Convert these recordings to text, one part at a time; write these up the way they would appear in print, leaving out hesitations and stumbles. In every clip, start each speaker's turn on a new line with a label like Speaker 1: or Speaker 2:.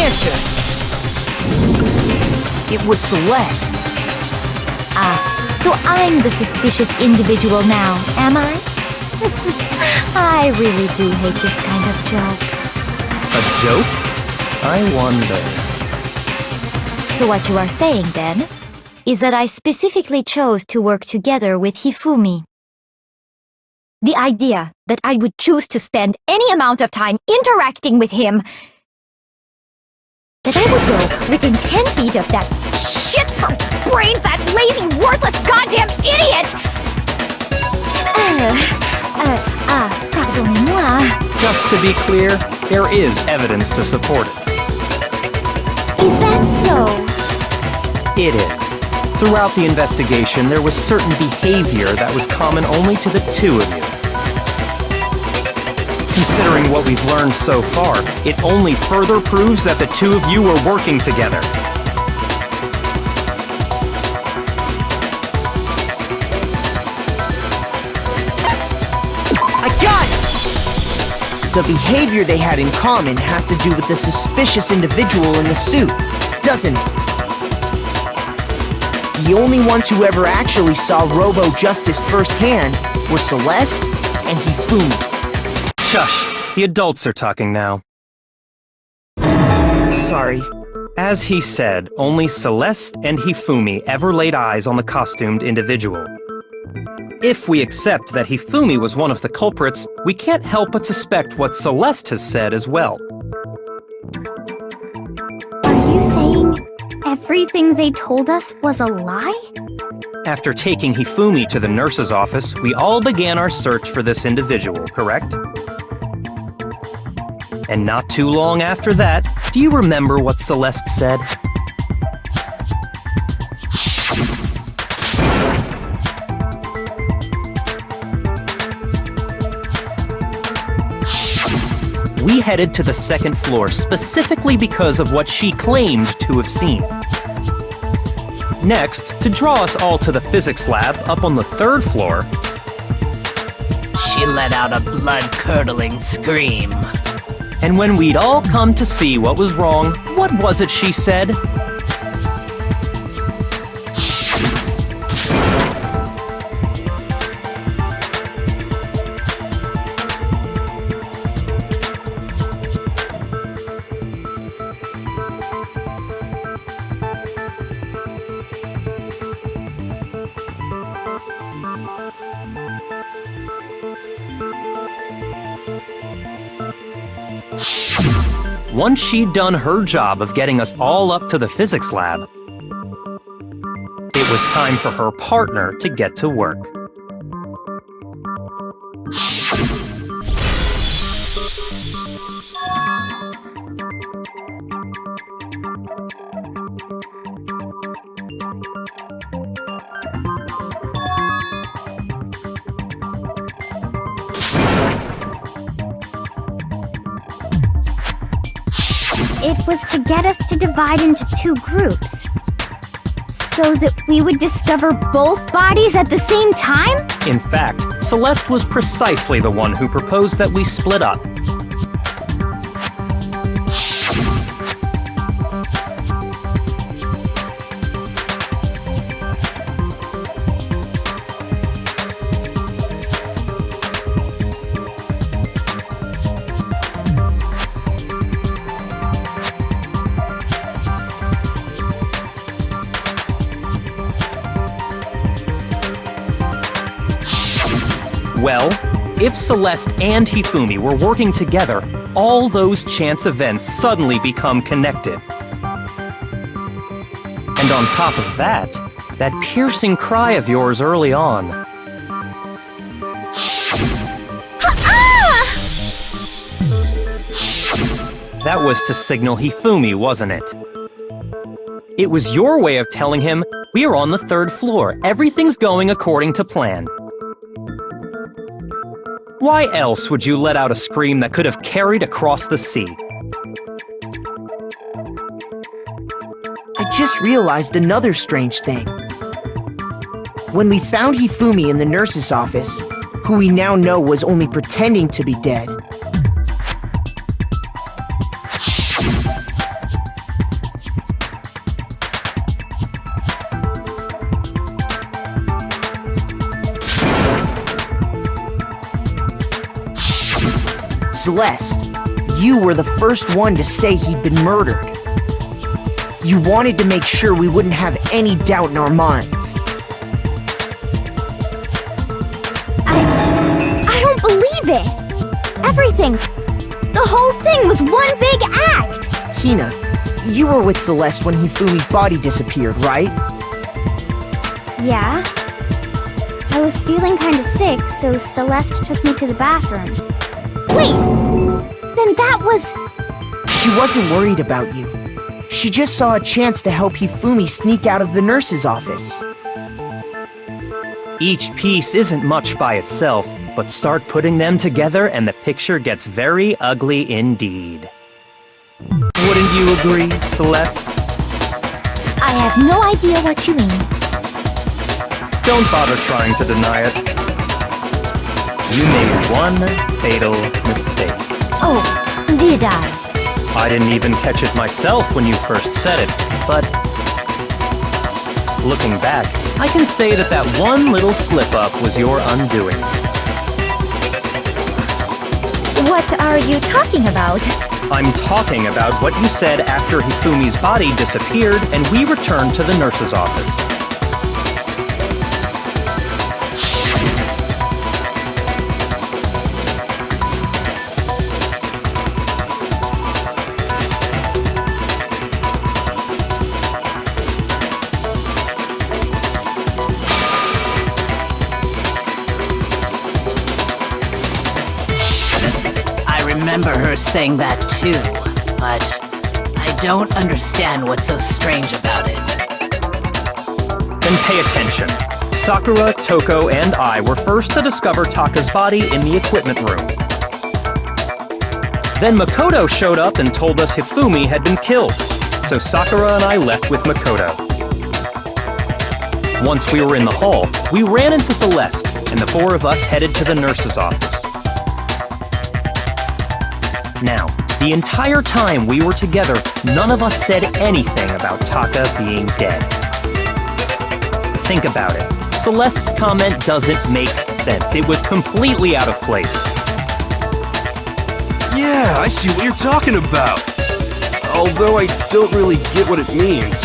Speaker 1: answer! It was Celeste.
Speaker 2: So I'm the suspicious individual now, am I? I really do hate this kind of joke.
Speaker 3: A joke? I wonder.
Speaker 2: So what you are saying, then, is that I specifically chose to work together with Hifumi. The idea that I would choose to spend any amount of time interacting with him, that I would go within 10 feet of that shit-brain-fat, lazy, worthless goddamn idiot! Pardonnez-moi.
Speaker 3: Just to be clear, there is evidence to support it.
Speaker 2: Is that so?
Speaker 3: It is. Throughout the investigation, there was certain behavior that was common only to the two of you. Considering what we've learned so far, it only further proves that the two of you were working together.
Speaker 1: I got it! The behavior they had in common has to do with the suspicious individual in the suit, doesn't it? The only ones who ever actually saw Robo-Justice firsthand were Celeste and Hifumi.
Speaker 3: Shush! The adults are talking now.
Speaker 1: Sorry.
Speaker 3: As he said, only Celeste and Hifumi ever laid eyes on the costumed individual. If we accept that Hifumi was one of the culprits, we can't help but suspect what Celeste has said as well.
Speaker 2: Are you saying everything they told us was a lie?
Speaker 3: After taking Hifumi to the nurse's office, we all began our search for this individual, correct? And not too long after that, do you remember what Celeste said? We headed to the second floor specifically because of what she claimed to have seen. Next, to draw us all to the physics lab up on the third floor,
Speaker 4: she let out a blood-curdling scream.
Speaker 3: and when we'd all come to see what was wrong, what was it she said? Once she'd done her job of getting us all up to the physics lab, it was time for her partner to get to work.
Speaker 2: It was to get us to divide into two groups, so that we would discover both bodies at the same time?
Speaker 3: In fact, Celeste was precisely the one who proposed that we split up. Well, if Celeste and Hifumi were working together, all those chance events suddenly become connected. And on top of that, that piercing cry of yours early on. That was to signal Hifumi, wasn't it? It was your way of telling him, we're on the third floor, everything's going according to plan. Why else would you let out a scream that could have carried across the sea?
Speaker 1: I just realized another strange thing. When we found Hifumi in the nurse's office, who we now know was only pretending to be dead, Celeste, you were the first one to say he'd been murdered. You wanted to make sure we wouldn't have any doubt in our minds.
Speaker 2: I don't believe it! Everything, the whole thing was one big act!
Speaker 1: Hina, you were with Celeste when Hifumi's body disappeared, right?
Speaker 5: Yeah. I was feeling kinda sick, so Celeste took me to the bathroom.
Speaker 2: Wait! Then that was...
Speaker 1: She wasn't worried about you. She just saw a chance to help Hifumi sneak out of the nurse's office.
Speaker 3: Each piece isn't much by itself, but start putting them together and the picture gets very ugly indeed. Wouldn't you agree, Celeste?
Speaker 2: I have no idea what you mean.
Speaker 3: Don't bother trying to deny it. You made one fatal mistake.
Speaker 2: Oh, did I?
Speaker 3: I didn't even catch it myself when you first said it, but looking back, I can say that that one little slip-up was your undoing.
Speaker 2: What are you talking about?
Speaker 3: I'm talking about what you said after Hifumi's body disappeared and we returned to the nurse's office.
Speaker 4: I remember her saying that too, but I don't understand what's so strange about it.
Speaker 3: Then pay attention. Sakura, Toko, and I were first to discover Taka's body in the equipment room. Then Makoto showed up and told us Hifumi had been killed, so Sakura and I left with Makoto. Once we were in the hall, we ran into Celeste, and the four of us headed to the nurse's office. Now, the entire time we were together, none of us said anything about Taka being dead. Think about it. Celeste's comment doesn't make sense. It was completely out of place.
Speaker 6: Yeah, I see what you're talking about. Although I don't really get what it means.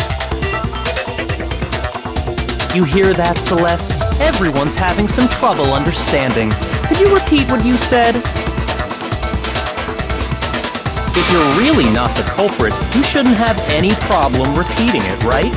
Speaker 3: You hear that, Celeste? Everyone's having some trouble understanding. Could you repeat what you said? If you're really not the culprit, you shouldn't have any problem repeating it, right?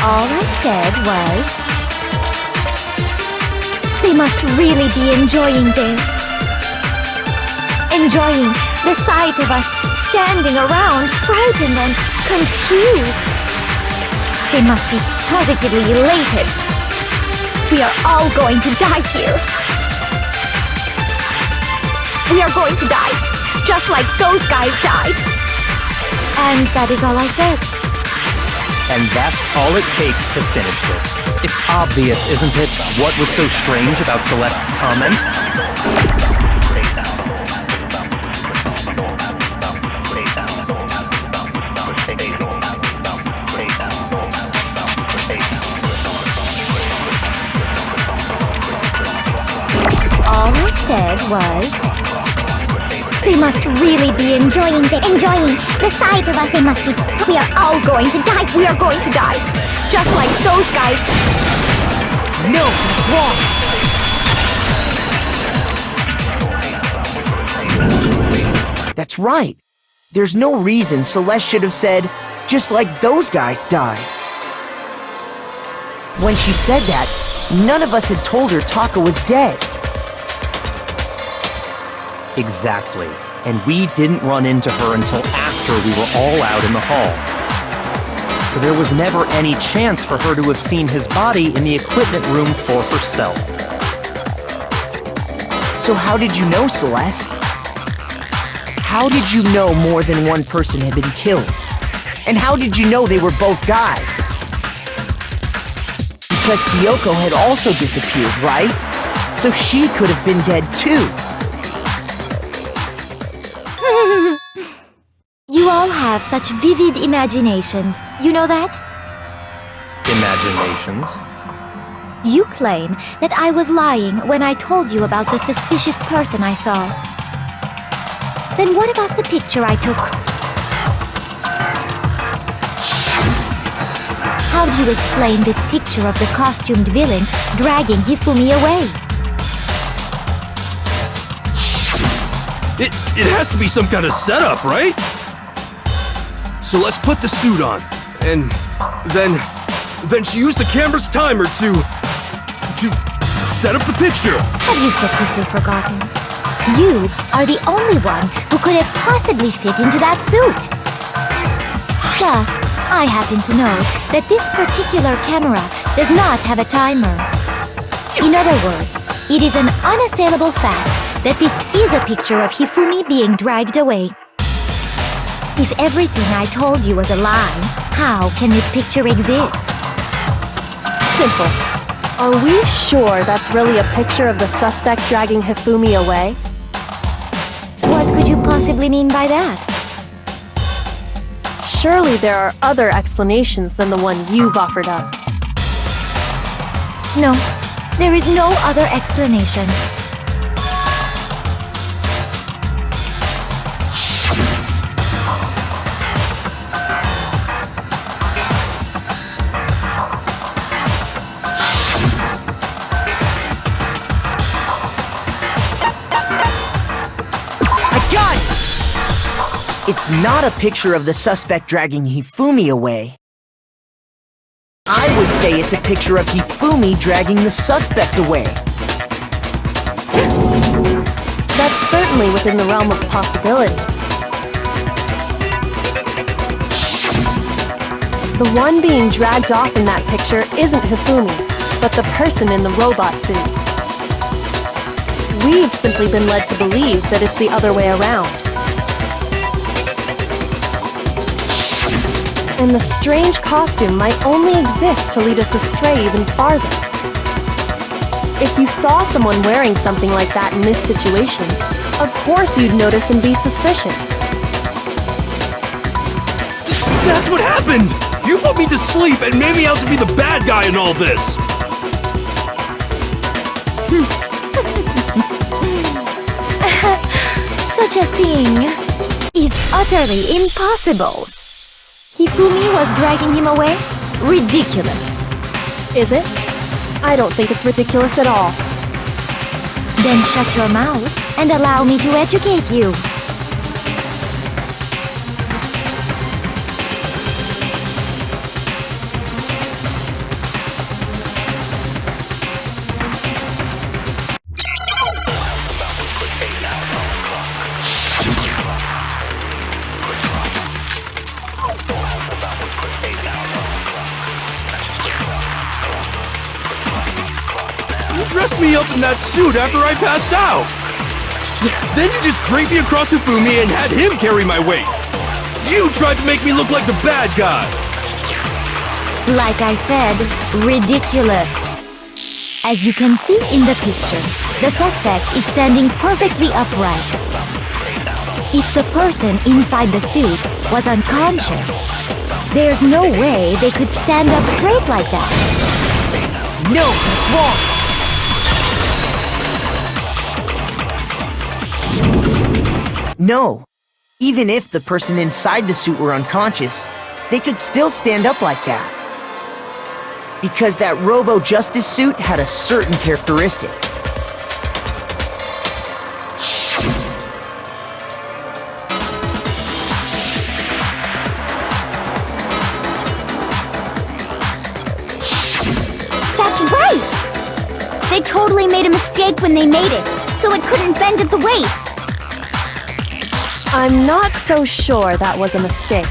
Speaker 2: All I said was... They must really be enjoying this. Enjoying the sight of us standing around, frightened and confused. They must be positively elated. We are all going to die here. We are going to die, just like those guys died. And that is all I said.
Speaker 3: And that's all it takes to finish this. It's obvious, isn't it, what was so strange about Celeste's comment?
Speaker 2: All I said was... They must really be enjoying the sight of us. They must be... We are all going to die. We are going to die. Just like those guys.
Speaker 1: No, that's wrong! That's right. There's no reason Celeste should have said, just like those guys died. When she said that, none of us had told her Taka was dead.
Speaker 3: Exactly. And we didn't run into her until after we were all out in the hall. So there was never any chance for her to have seen his body in the equipment room for herself.
Speaker 1: So how did you know, Celeste? How did you know more than one person had been killed? And how did you know they were both guys? Because Kyoko had also disappeared, right? So she could have been dead too.
Speaker 2: You all have such vivid imaginations. You know that?
Speaker 3: Imaginations?
Speaker 2: You claim that I was lying when I told you about the suspicious person I saw. Then what about the picture I took? How do you explain this picture of the costumed villain dragging Hifumi away?
Speaker 6: It has to be some kind of setup, right? So let's put the suit on, and then she used the camera's timer to set up the picture.
Speaker 2: Have you so quickly forgotten? You are the only one who could have possibly fit into that suit. Plus, I happen to know that this particular camera does not have a timer. In other words, it is an unassailable fact that this is a picture of Hifumi being dragged away. If everything I told you was a lie, how can this picture exist?
Speaker 7: Simple. Are we sure that's really a picture of the suspect dragging Hifumi away?
Speaker 2: What could you possibly mean by that?
Speaker 7: Surely there are other explanations than the one you've offered up.
Speaker 2: No, there is no other explanation.
Speaker 1: It's not a picture of the suspect dragging Hifumi away. I would say it's a picture of Hifumi dragging the suspect away.
Speaker 7: That's certainly within the realm of possibility. The one being dragged off in that picture isn't Hifumi, but the person in the robot suit. We've simply been led to believe that it's the other way around. And the strange costume might only exist to lead us astray even farther. If you saw someone wearing something like that in this situation, of course you'd notice and be suspicious.
Speaker 6: That's what happened! You put me to sleep and made me out to be the bad guy in all this!
Speaker 2: Such a thing is utterly impossible. Hifumi was dragging him away? Ridiculous.
Speaker 7: Is it? I don't think it's ridiculous at all.
Speaker 2: Then shut your mouth and allow me to educate you.
Speaker 6: Dressed me up in that suit after I passed out. Then you just draped me across Hifumi and had him carry my weight. You tried to make me look like the bad guy.
Speaker 2: Like I said, ridiculous. As you can see in the picture, the suspect is standing perfectly upright. If the person inside the suit was unconscious, there's no way they could stand up straight like that.
Speaker 1: No, that's wrong. No. Even if the person inside the suit were unconscious, they could still stand up like that. Because that Robo-Justice suit had a certain characteristic.
Speaker 5: That's right! They totally made a mistake when they made it, so it couldn't bend at the waist.
Speaker 7: I'm not so sure that was a mistake.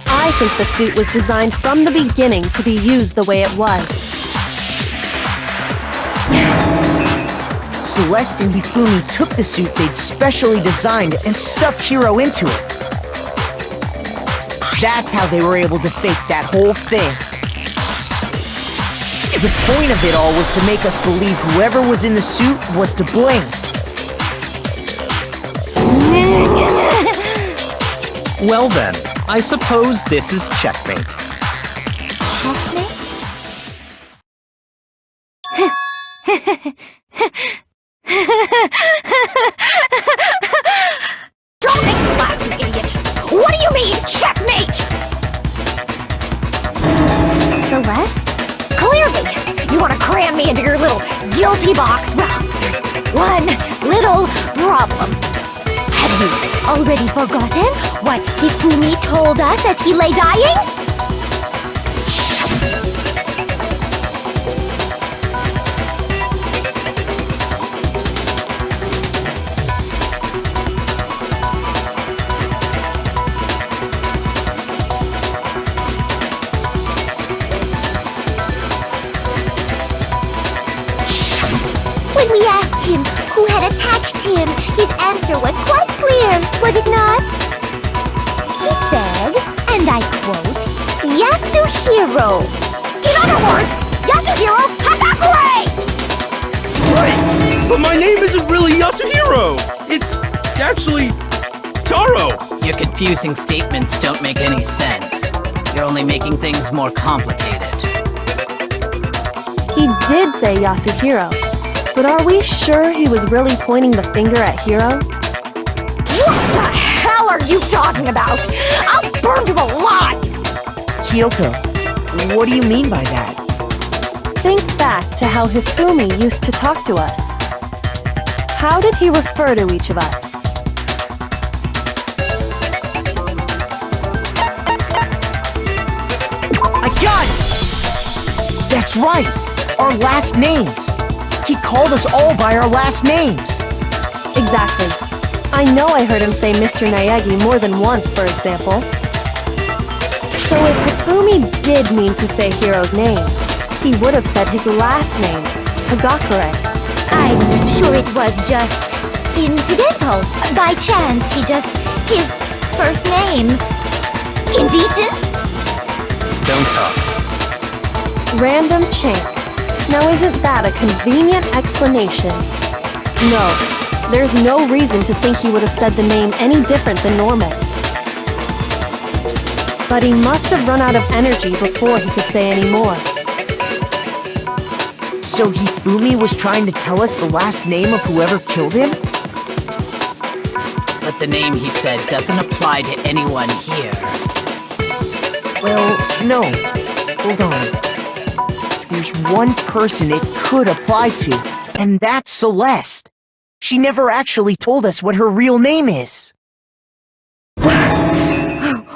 Speaker 7: I think the suit was designed from the beginning to be used the way it was.
Speaker 1: Celeste and Hifumi took the suit they'd specially designed and stuffed Hiro into it. That's how they were able to fake that whole thing. The point of it all was to make us believe whoever was in the suit was to blame.
Speaker 3: Well then, I suppose this is checkmate.
Speaker 2: Checkmate?
Speaker 5: Don't make me laugh, you idiot! What do you mean, checkmate?
Speaker 2: Celeste?
Speaker 5: Clearly, you want to cram me into your little guilty box. Well, there's one little problem.
Speaker 2: Have you already forgotten what Hifumi told us as he lay dying?
Speaker 5: When we asked him who had attacked him, his answer was quite clear, was it not? He said, and I quote, Yasuhiro. In other words, Yasuhiro Hagakure!
Speaker 6: Wait, but my name isn't really Yasuhiro! It's actually Taro!
Speaker 4: Your confusing statements don't make any sense. You're only making things more complicated.
Speaker 7: He did say Yasuhiro, but are we sure he was really pointing the finger at Hiro?
Speaker 5: What the hell are you talking about? I'll burn you alive!
Speaker 1: Kyoko, what do you mean by that?
Speaker 7: Think back to how Hifumi used to talk to us. How did he refer to each of us?
Speaker 1: I got it! That's right! Our last names! He called us all by our last names!
Speaker 7: Exactly. I know I heard him say Mr. Naegi more than once, for example. So if Hifumi did mean to say Hiro's name, he would have said his last name, Hagakure.
Speaker 2: I'm sure it was just incidental. By chance, his first name. Indecent?
Speaker 3: Don't talk.
Speaker 7: Random chance. Now isn't that a convenient explanation? No, there's no reason to think he would have said the name any different than normal. But he must have run out of energy before he could say any more.
Speaker 1: So Hifumi was trying to tell us the last name of whoever killed him?
Speaker 4: But the name he said doesn't apply to anyone here.
Speaker 1: Well, no. Hold on. There's one person it could apply to, and that's Celeste. She never actually told us what her real name is.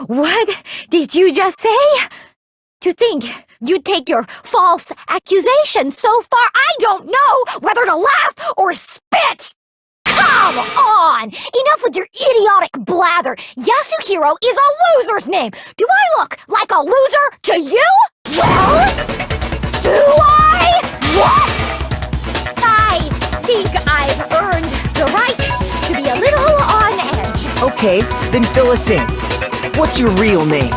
Speaker 2: What did you just say? To think you'd take your false accusation so far, I don't know whether to laugh or spit! Come on! Enough with your idiotic blather! Yasuhiro is a loser's name! Do I look like a loser to you? Well, do I? What? I think I've earned the right to be a little on edge.
Speaker 1: Okay, then fill us in. What's your real name?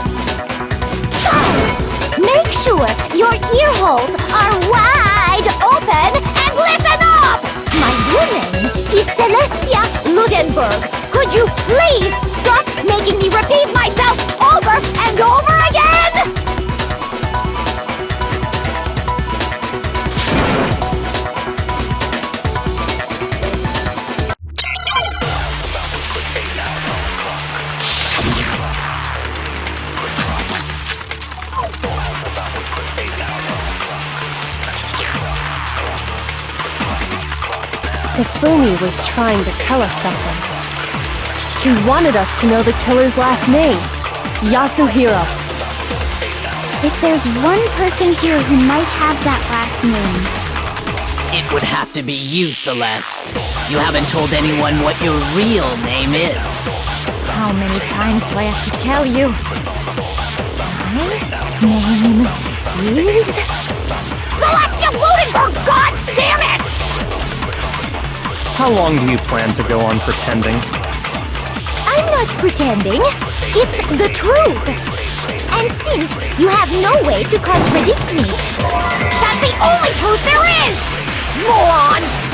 Speaker 2: Make sure your ear holes are wide open and listen up! My real name is Celestia Ludenberg. Could you please stop making me repeat myself over and over again?
Speaker 7: Hifumi was trying to tell us something. He wanted us to know the killer's last name, Yasuhiro.
Speaker 5: If there's one person here who might have that last name,
Speaker 4: It would have to be you, Celeste. You haven't told anyone what your real name is.
Speaker 2: How many times do I have to tell you? My name is...
Speaker 5: Celestia Ludenberg, god damn it!
Speaker 3: How long do you plan to go on pretending?
Speaker 2: I'm not pretending. It's the truth. And since you have no way to contradict me, that's the only truth there is! Moron!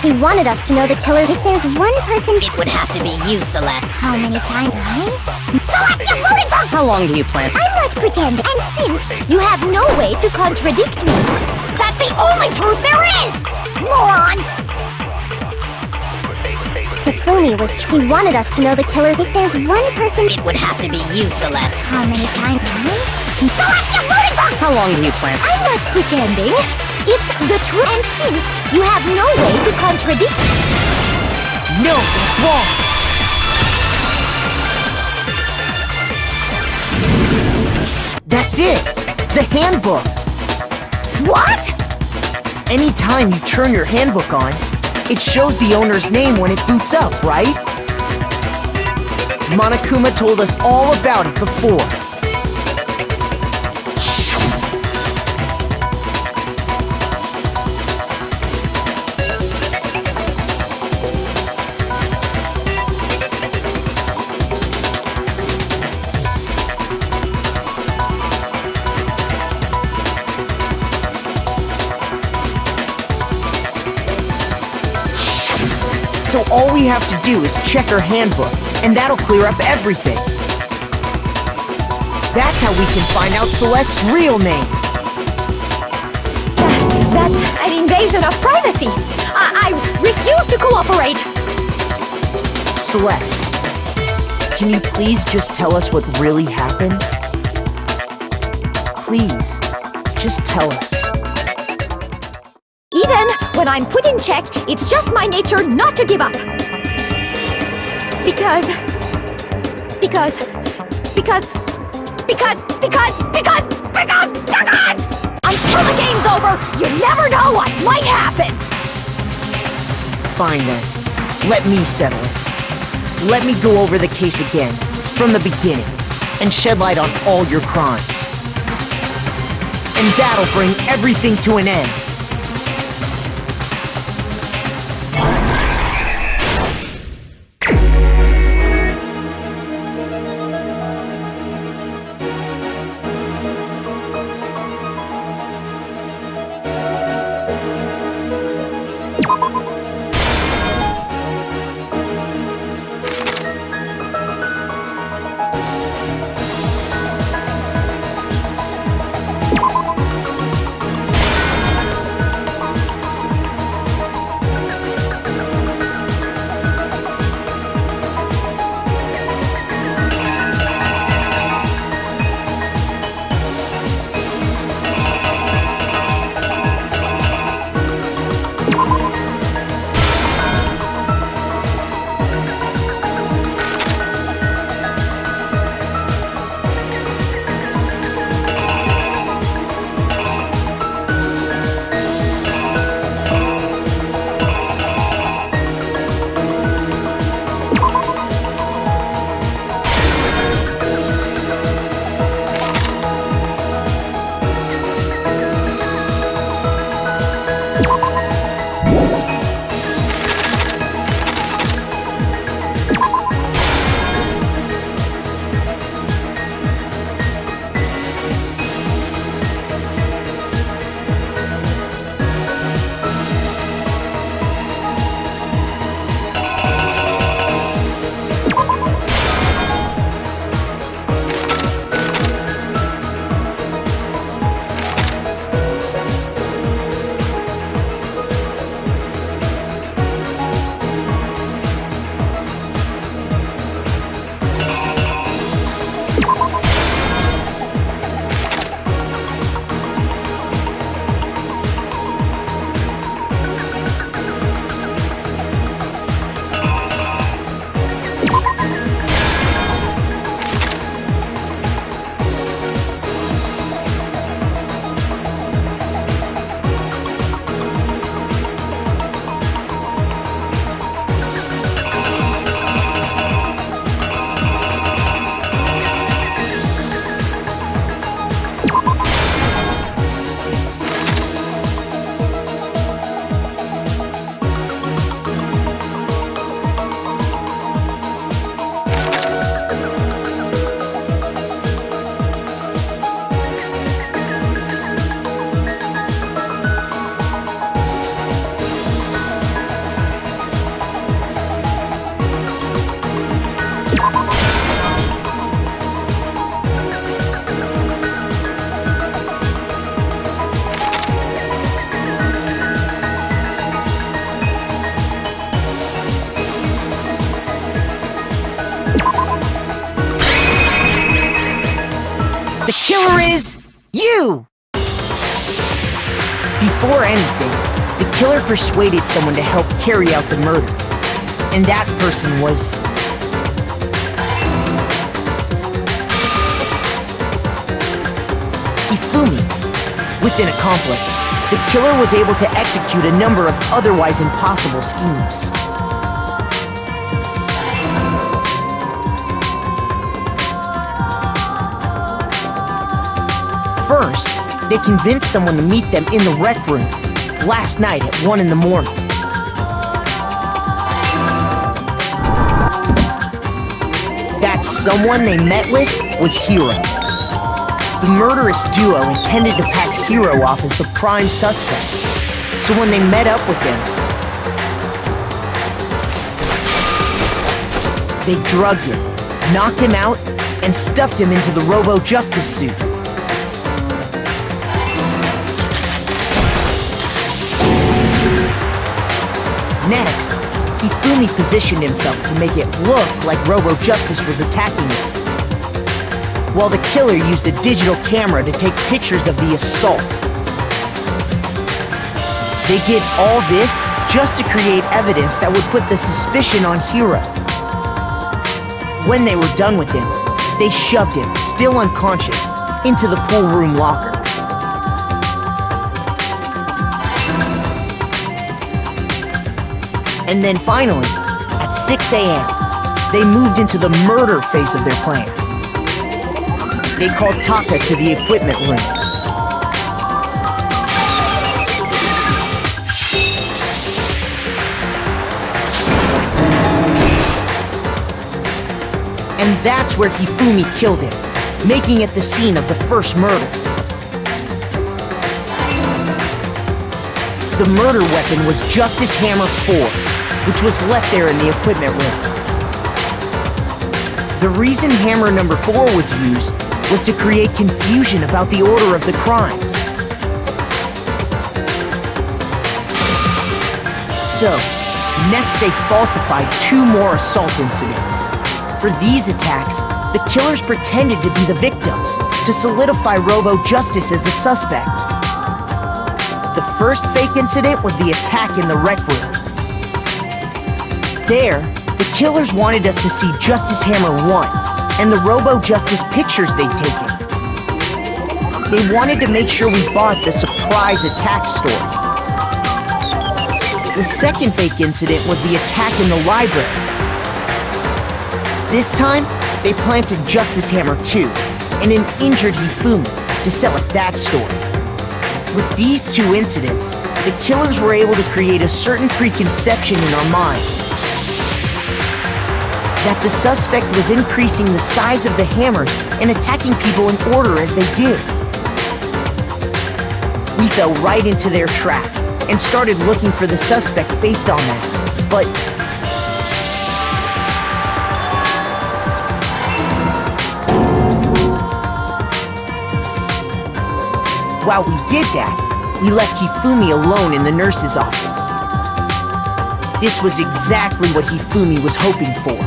Speaker 5: He wanted us to know the killer. If there's one person,
Speaker 4: It would have to be you, Celeste.
Speaker 5: how many times? Celeste, you Ludenberg!
Speaker 4: How long do you plan?
Speaker 5: I'm not pretending. And since
Speaker 2: You have no way to contradict me, that's the only truth there is! Moron!
Speaker 5: He wanted us to know the killer. If there's one person,
Speaker 4: It would have to be you, Celeste.
Speaker 5: how many times? Celeste, you Ludenberg!
Speaker 4: How long do you plan?
Speaker 2: I'm not pretending. It's the truth. And since you have no way to contradict me,
Speaker 1: No, that's wrong! That's it! The handbook!
Speaker 2: what?
Speaker 1: Anytime you turn your handbook on, it shows the owner's name when it boots up, right? Monokuma told us all about it before. So all we have to do is check our handbook, and that'll clear up everything. That's how we can find out Celeste's real name.
Speaker 2: That's an invasion of privacy. I refuse to cooperate.
Speaker 1: Celeste, can you please just tell us what really happened? Please, just tell us.
Speaker 2: Even when I'm put in check, it's just my nature not to give up. Because until the game's over, you never know what might happen.
Speaker 1: Fine then, let me settle it. Let me go over the case again, from the beginning, and shed light on all your crimes. And that'll bring everything to an end. The killer is you! Before anything, the killer persuaded someone to help carry out the murder. And that person was... Hifumi. With an accomplice, the killer was able to execute a number of otherwise impossible schemes. First, they convinced someone to meet them in the rec room last night at 1 in the morning. That someone they met with was Hiro. The murderous duo intended to pass Hiro off as the prime suspect, so when they met up with him, they drugged him, knocked him out, and stuffed him into the Robo-Justice suit. Next, Hifumi positioned himself to make it look like Robo-Justice was attacking him, while the killer used a digital camera to take pictures of the assault. They did all this just to create evidence that would put the suspicion on Hiro. When they were done with him, they shoved him, still unconscious, into the pool room locker. And then finally, at 6 a.m., they moved into the murder phase of their plan. They called Taka to the equipment room. And that's where Hifumi killed him, making it the scene of the first murder. The murder weapon was Justice Hammer 4, which was left there in the equipment room. The reason Hammer number 4 was used was to create confusion about the order of the crimes. So, next they falsified 2 more assault incidents. For these attacks, the killers pretended to be the victims to solidify Robo-Justice as the suspect. The first fake incident was the attack in the rec room. There, the killers wanted us to see Justice Hammer 1 and the Robo-Justice pictures they'd taken. They wanted to make sure we bought the surprise attack story. The second fake incident was the attack in the library. This time, they planted Justice Hammer 2 and an injured Hifumi to sell us that story. With these 2 incidents, the killers were able to create a certain preconception in our minds that the suspect was increasing the size of the hammers and attacking people in order as they did. We fell right into their trap and started looking for the suspect based on that, but while we did that, we left Hifumi alone in the nurse's office. This was exactly what Hifumi was hoping for.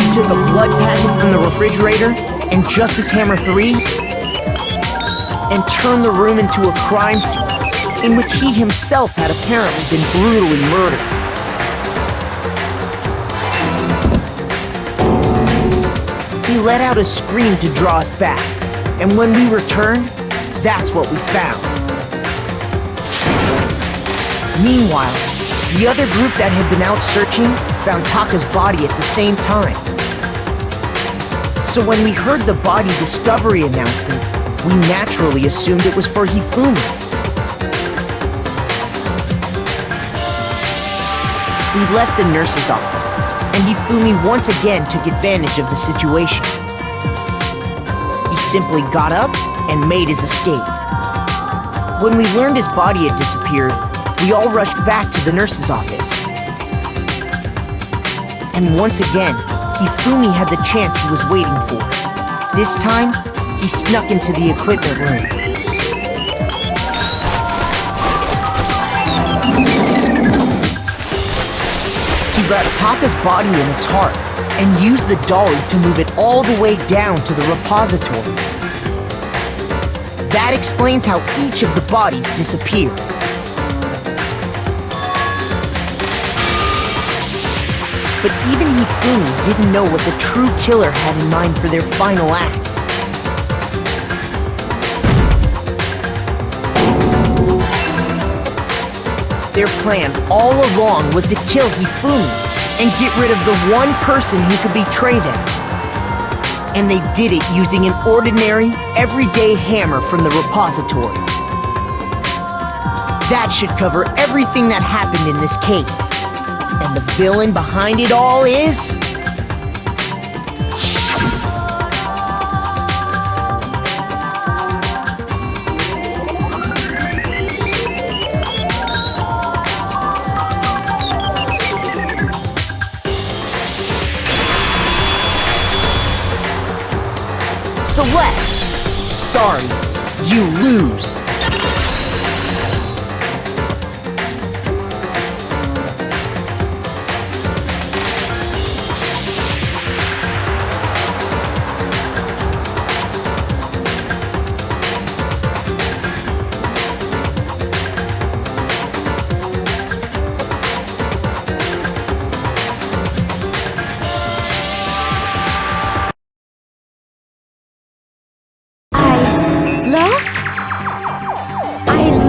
Speaker 1: He took a blood packet from the refrigerator and Justice Hammer 3 and turned the room into a crime scene in which he himself had apparently been brutally murdered. He let out a scream to draw us back, and when we returned, that's what we found. Meanwhile, the other group that had been out searching found Taka's body at the same time. So when we heard the body discovery announcement, we naturally assumed it was for Hifumi. We left the nurse's office, and Hifumi once again took advantage of the situation. He simply got up and made his escape. When we learned his body had disappeared, we all rushed back to the nurse's office. And once again, Hifumi had the chance he was waiting for. This time, he snuck into the equipment room. He wrap Taka's body in its heart and use the dolly to move it all the way down to the repository. That explains how each of the bodies disappeared. But even Hifumi didn't know what the true killer had in mind for their final act. Their plan all along was to kill Hifumi and get rid of the one person who could betray them. And they did it using an ordinary, everyday hammer from the repository. That should cover everything that happened in this case. And the villain behind it all is... Celeste! Sorry, you lose.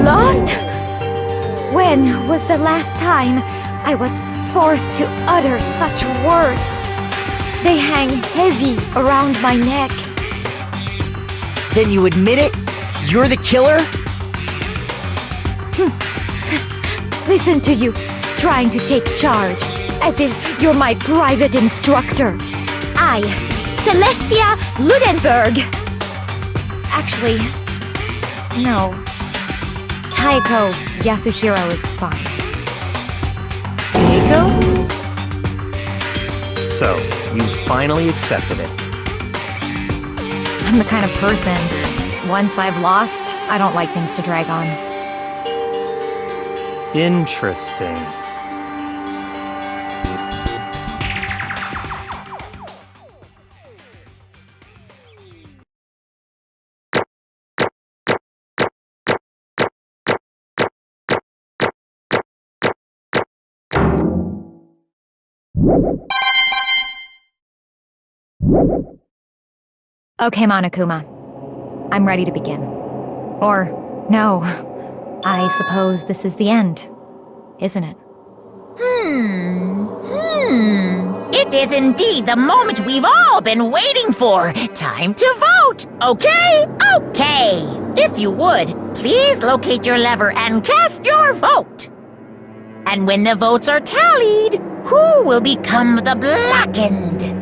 Speaker 2: Lost? When was the last time I was forced to utter such words? They hang heavy around my neck.
Speaker 1: Then you admit it? You're the killer?
Speaker 2: Listen to you, trying to take charge, as if you're my private instructor. I, Celestia Ludenberg. Actually, no. Taiko Yasuhiro is fine.
Speaker 1: Taiko?
Speaker 3: So, you finally accepted it.
Speaker 2: I'm the kind of person, once I've lost, I don't like things to drag on.
Speaker 3: Interesting.
Speaker 2: Okay, Monokuma. I'm ready to begin. Or, no. I suppose this is the end, isn't it?
Speaker 8: It is indeed the moment we've all been waiting for. Time to vote, okay? Okay. If you would, please locate your lever and cast your vote. And when the votes are tallied, who will become the blackened?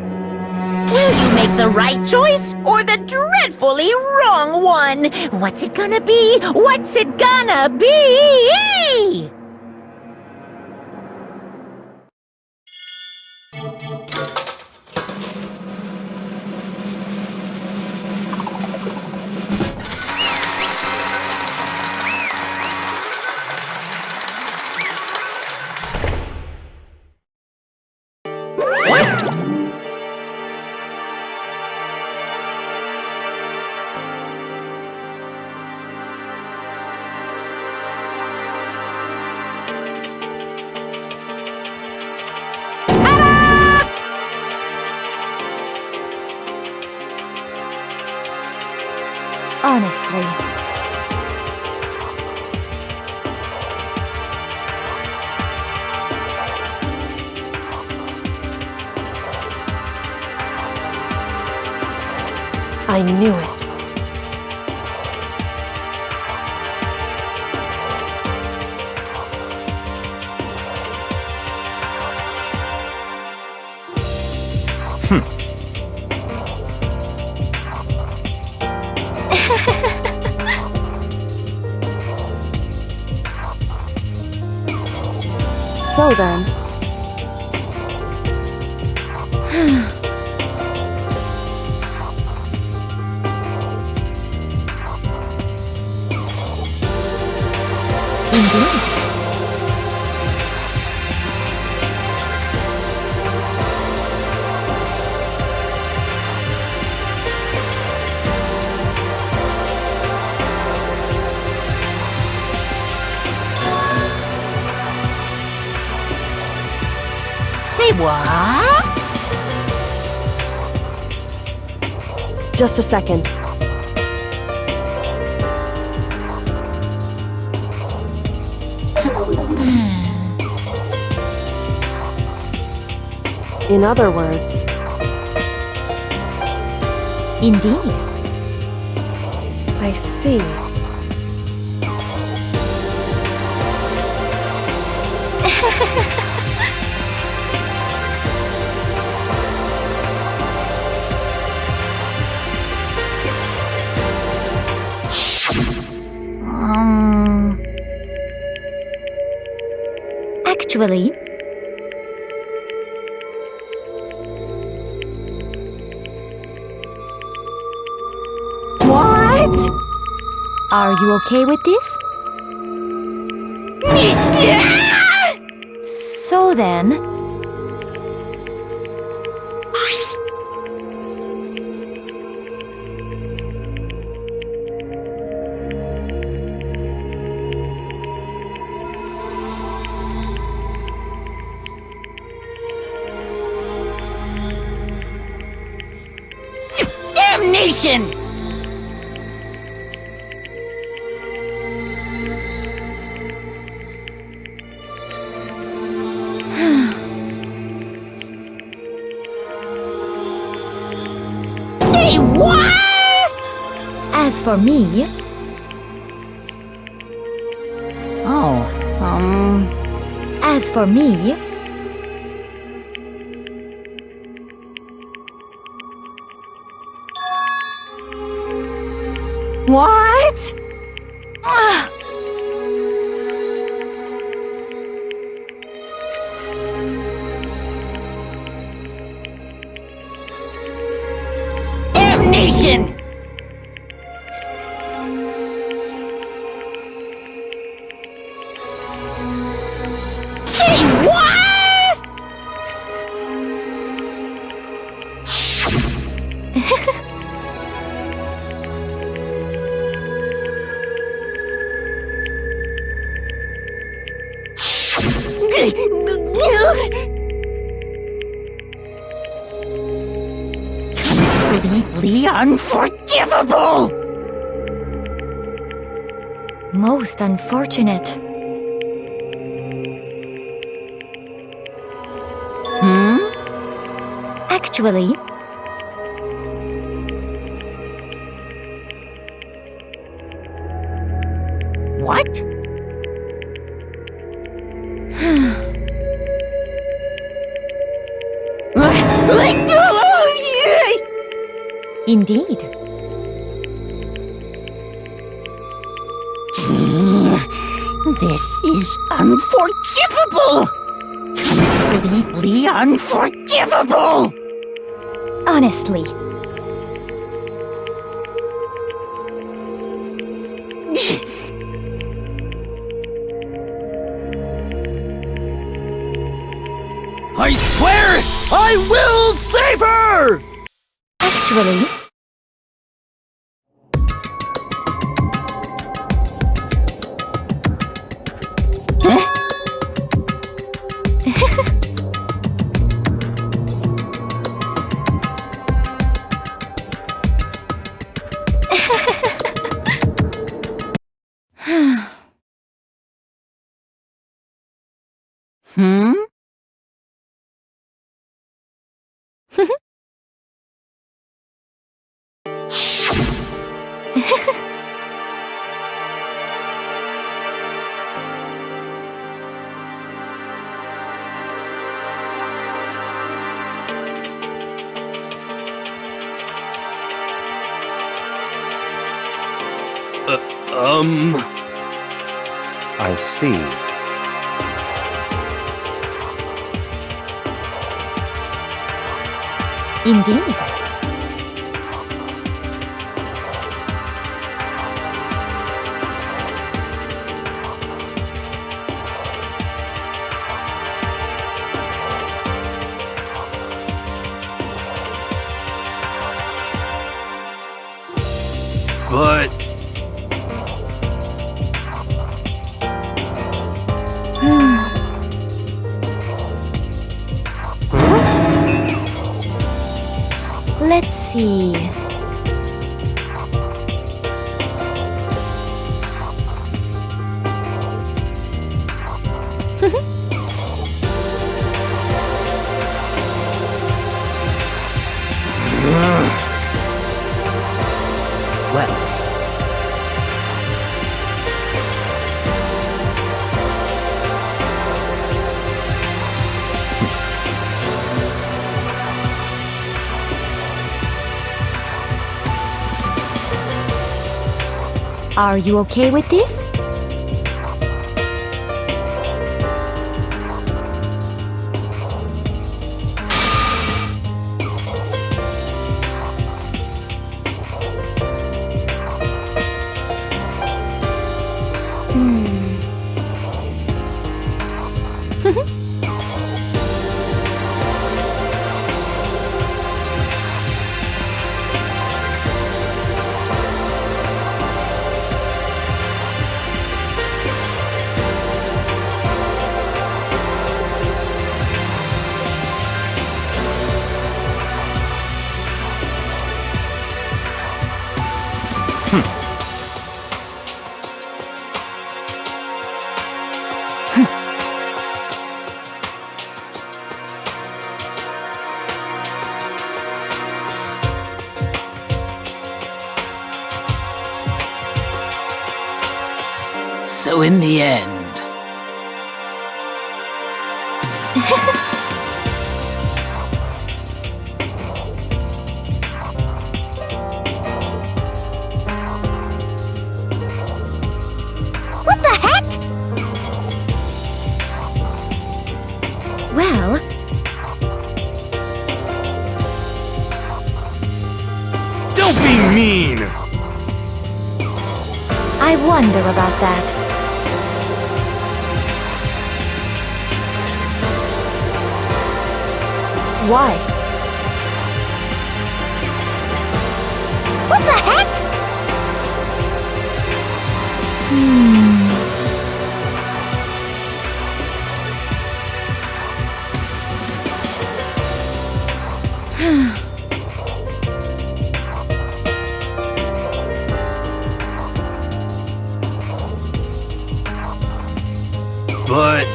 Speaker 8: Will you make the right choice or the dreadfully wrong one? What's it gonna be? What's it gonna be?
Speaker 2: Honestly.
Speaker 7: I knew it. So then...
Speaker 2: Indeed.
Speaker 8: Say what?
Speaker 7: Just a second. In other words,
Speaker 2: Indeed.
Speaker 7: I see.
Speaker 2: Actually,
Speaker 8: What?
Speaker 2: are you okay with this? So then,
Speaker 8: Damnation! Say what?
Speaker 2: as for me, as for me,
Speaker 8: What? Damnation! Say what? Completely unforgivable!
Speaker 2: most unfortunate. Actually,
Speaker 8: What?
Speaker 2: indeed.
Speaker 8: This is unforgivable! Completely unforgivable!
Speaker 2: Honestly,
Speaker 6: I swear I will save her!
Speaker 2: actually,
Speaker 3: I see.
Speaker 2: indeed.
Speaker 6: But
Speaker 2: Let's see.
Speaker 4: Well,
Speaker 2: Are you okay with this?
Speaker 4: so in the end,
Speaker 5: What the heck?
Speaker 2: Well,
Speaker 6: Don't be mean!
Speaker 2: I wonder about that.
Speaker 7: Why?
Speaker 5: What the heck?
Speaker 6: But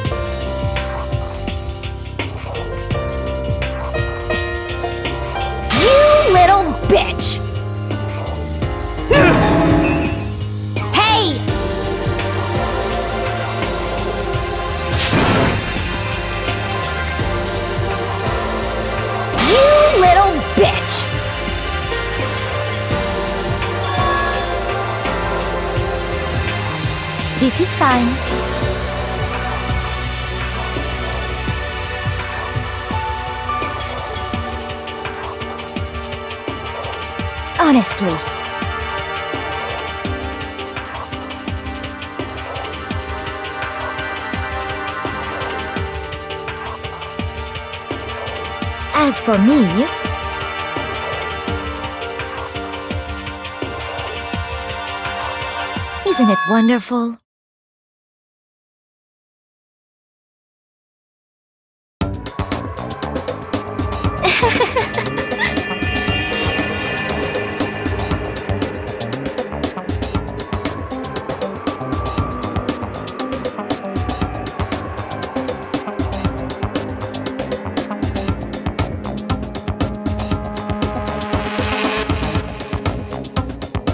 Speaker 5: You little bitch! Hey! You little bitch!
Speaker 2: This is fine. Honestly. As for me, isn't it wonderful?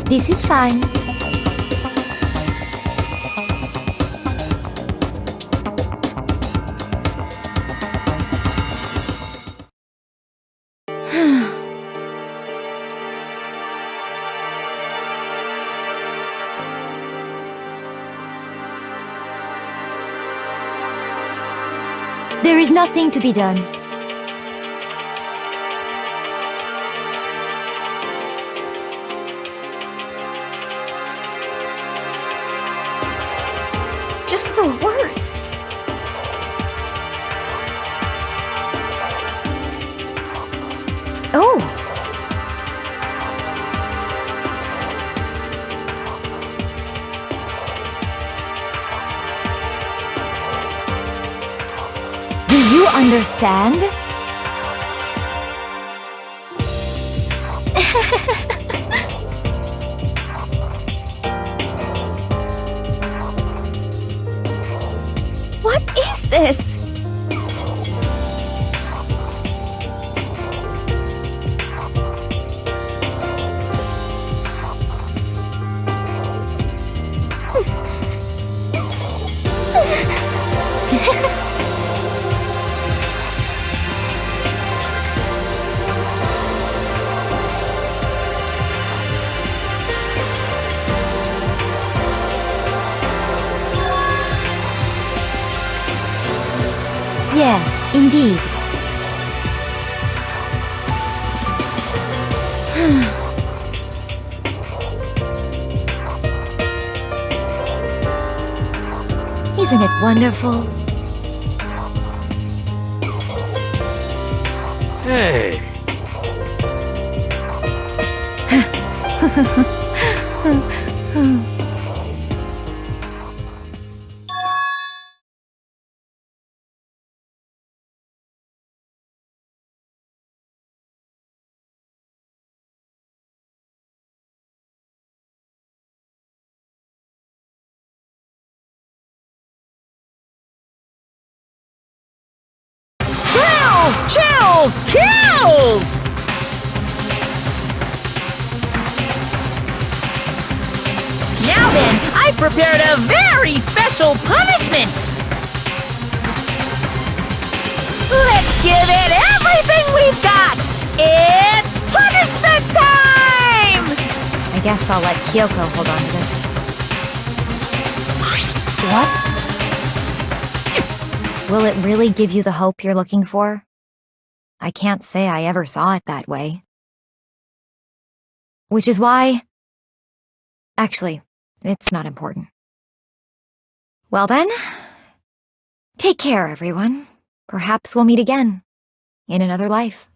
Speaker 2: This is fine. There is nothing to be done.
Speaker 7: Just the worst.
Speaker 2: Oh! Do you understand?
Speaker 5: What is this?
Speaker 2: Yes, indeed. Isn't it wonderful?
Speaker 6: Hey.
Speaker 8: Chills! Kills! Now then, I prepared a very special punishment! Let's give it everything we've got! It's punishment time!
Speaker 2: I guess I'll let Kyoko hold on to this. What? Will it really give you the hope you're looking for? I can't say I ever saw it that way. Which is why... Actually, it's not important. Well then, take care, everyone. Perhaps we'll meet again, in another life.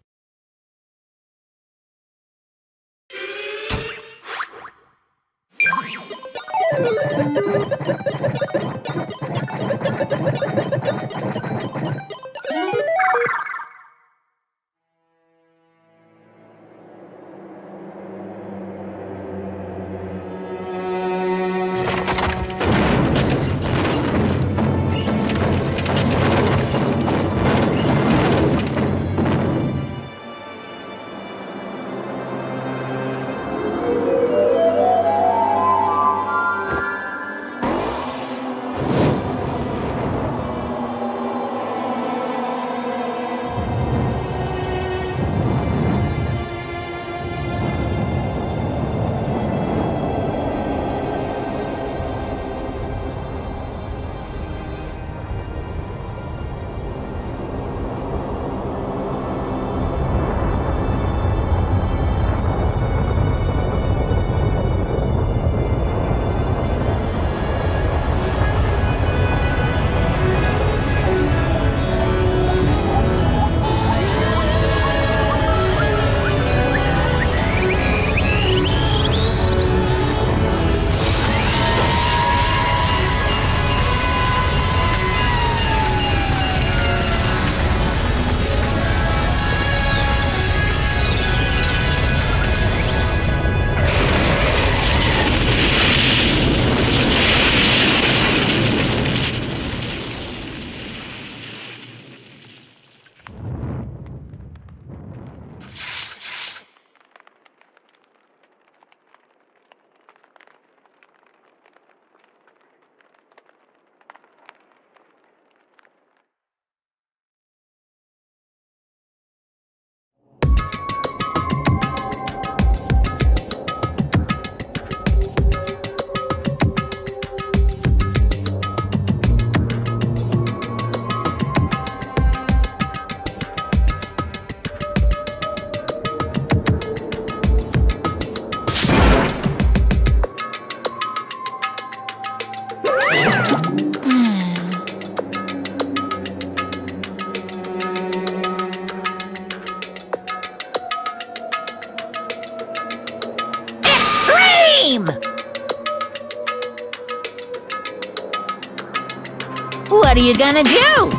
Speaker 8: What are you gonna do?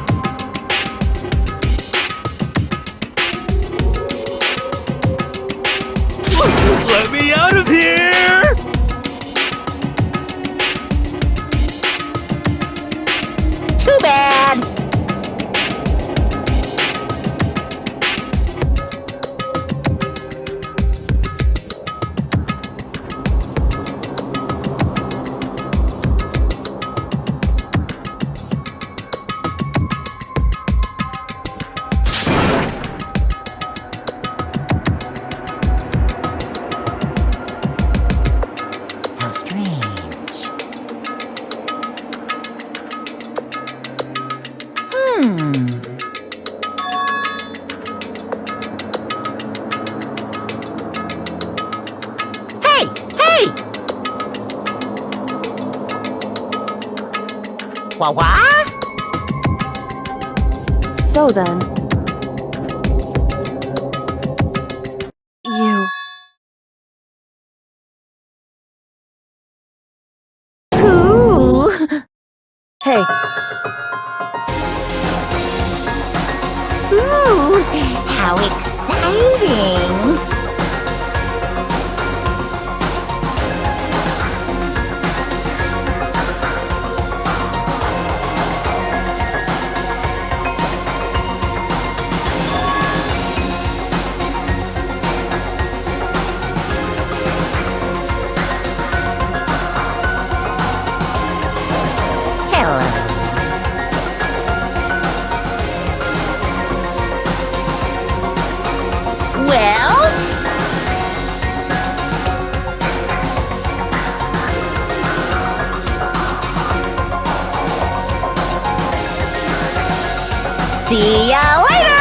Speaker 8: What?
Speaker 7: So then... You...
Speaker 8: Ooh.
Speaker 7: Hey,
Speaker 8: Ooh, how exciting! Hello. Well? See ya later!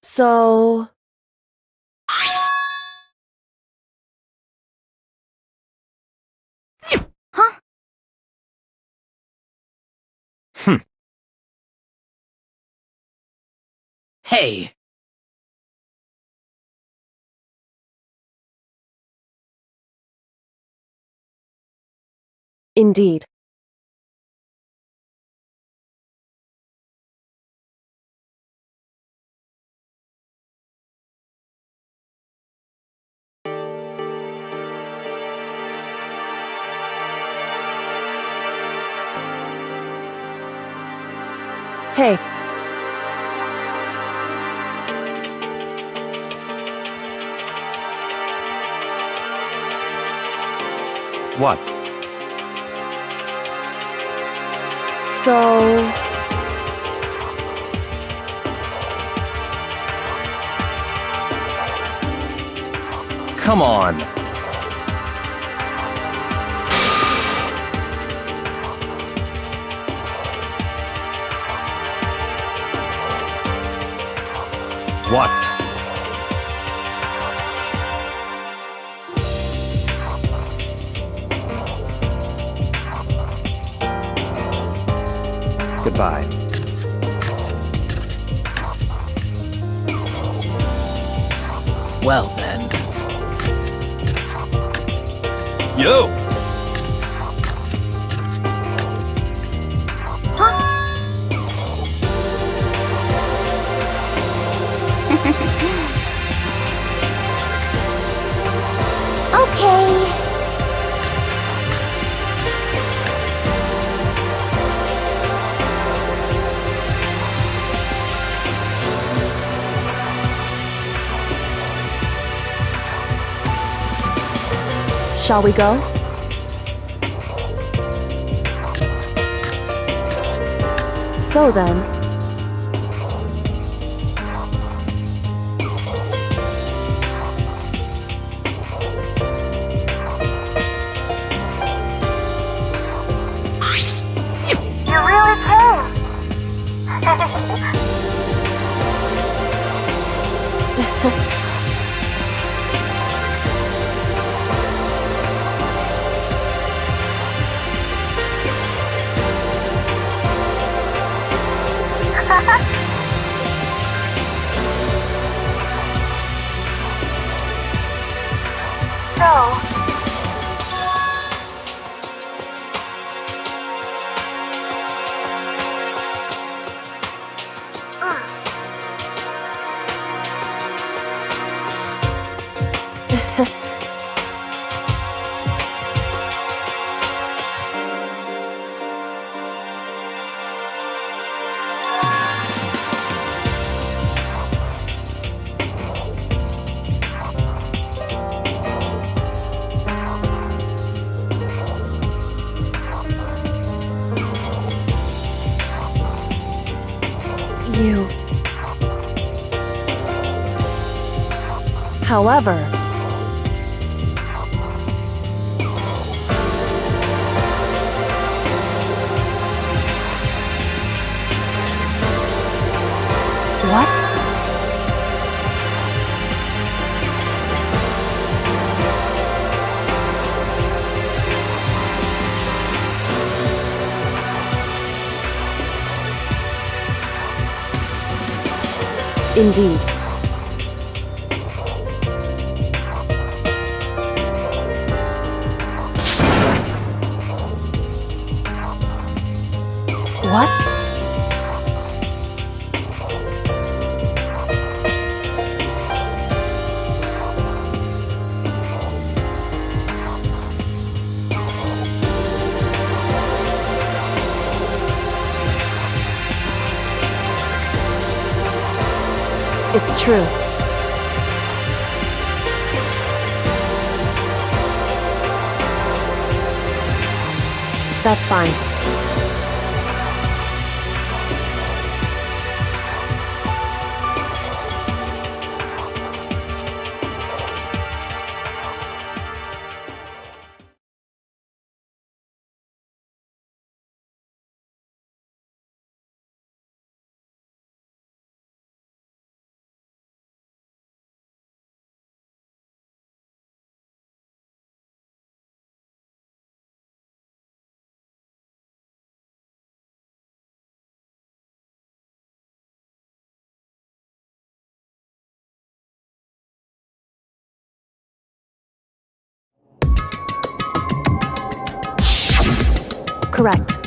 Speaker 7: so...
Speaker 2: Huh?
Speaker 4: Hey,
Speaker 7: Indeed. Hey,
Speaker 3: What?
Speaker 7: so...
Speaker 3: Come on. What? Goodbye.
Speaker 4: well then.
Speaker 6: Yo!
Speaker 5: Okay.
Speaker 7: Shall we go? So then...
Speaker 5: You really came. So,
Speaker 7: You... However... Indeed. What? It's true. That's fine. Correct.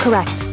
Speaker 7: Correct.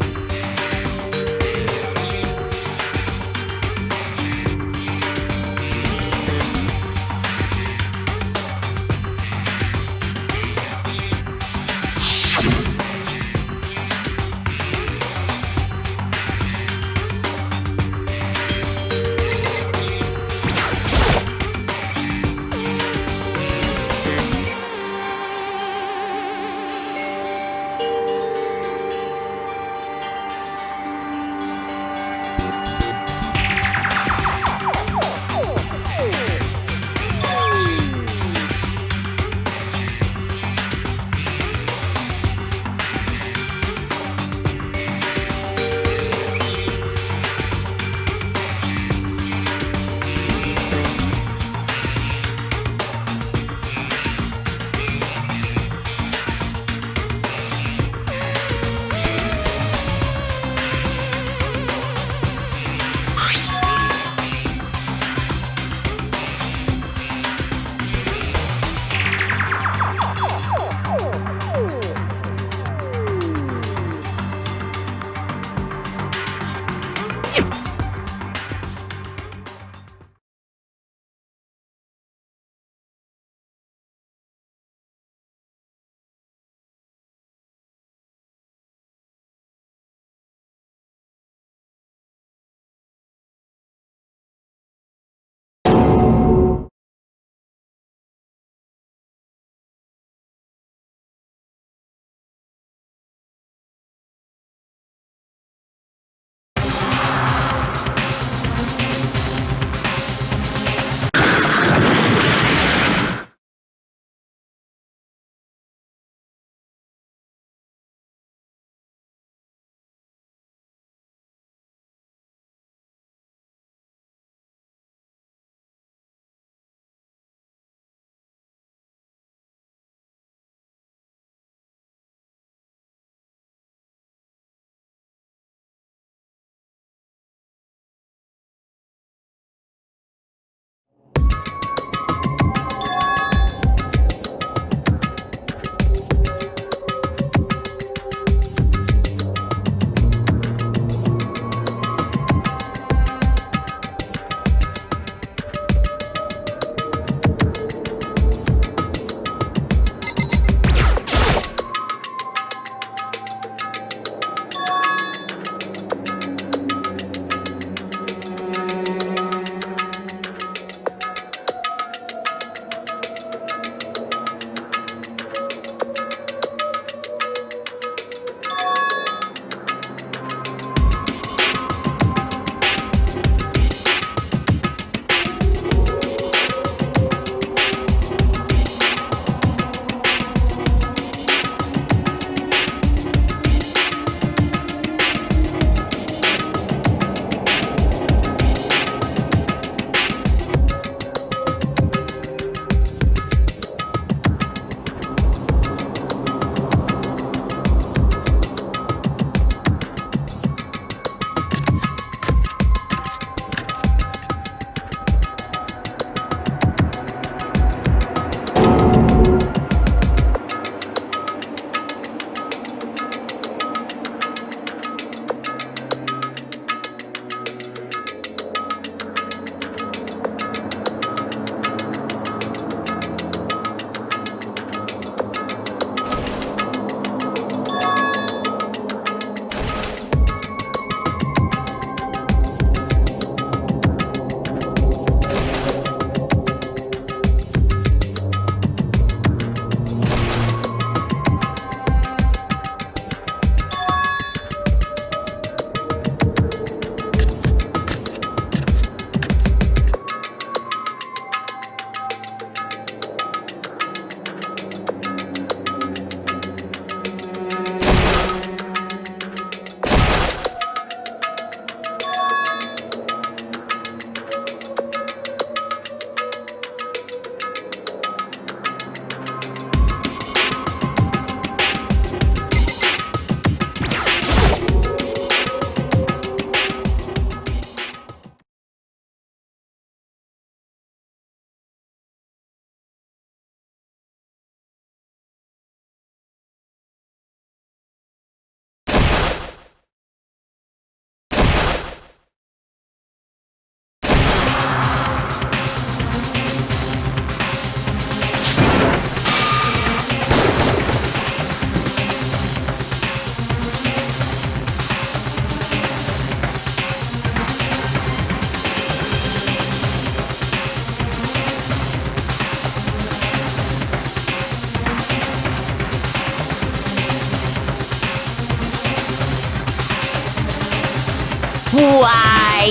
Speaker 8: Why,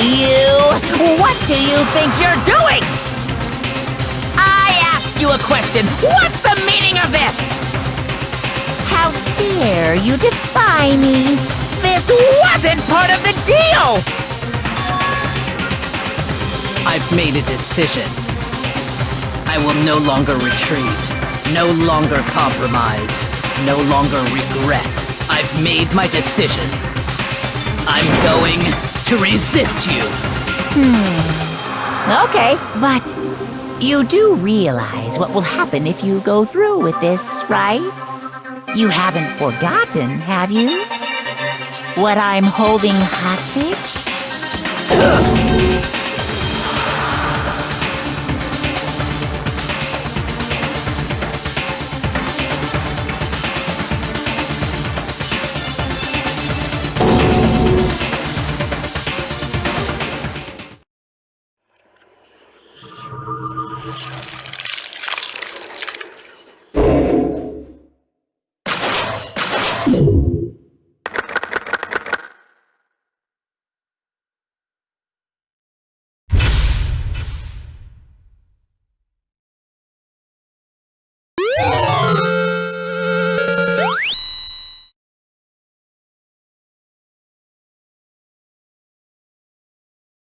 Speaker 8: what do you think you're doing? I asked you a question. What's the meaning of this? How dare you defy me? This wasn't part of the deal!
Speaker 4: I've made a decision. I will no longer retreat, no longer compromise, no longer regret. I've made my decision. I'm going to resist you.
Speaker 8: Okay, but you do realize what will happen if you go through with this, right? You haven't forgotten, have you? What I'm holding hostage?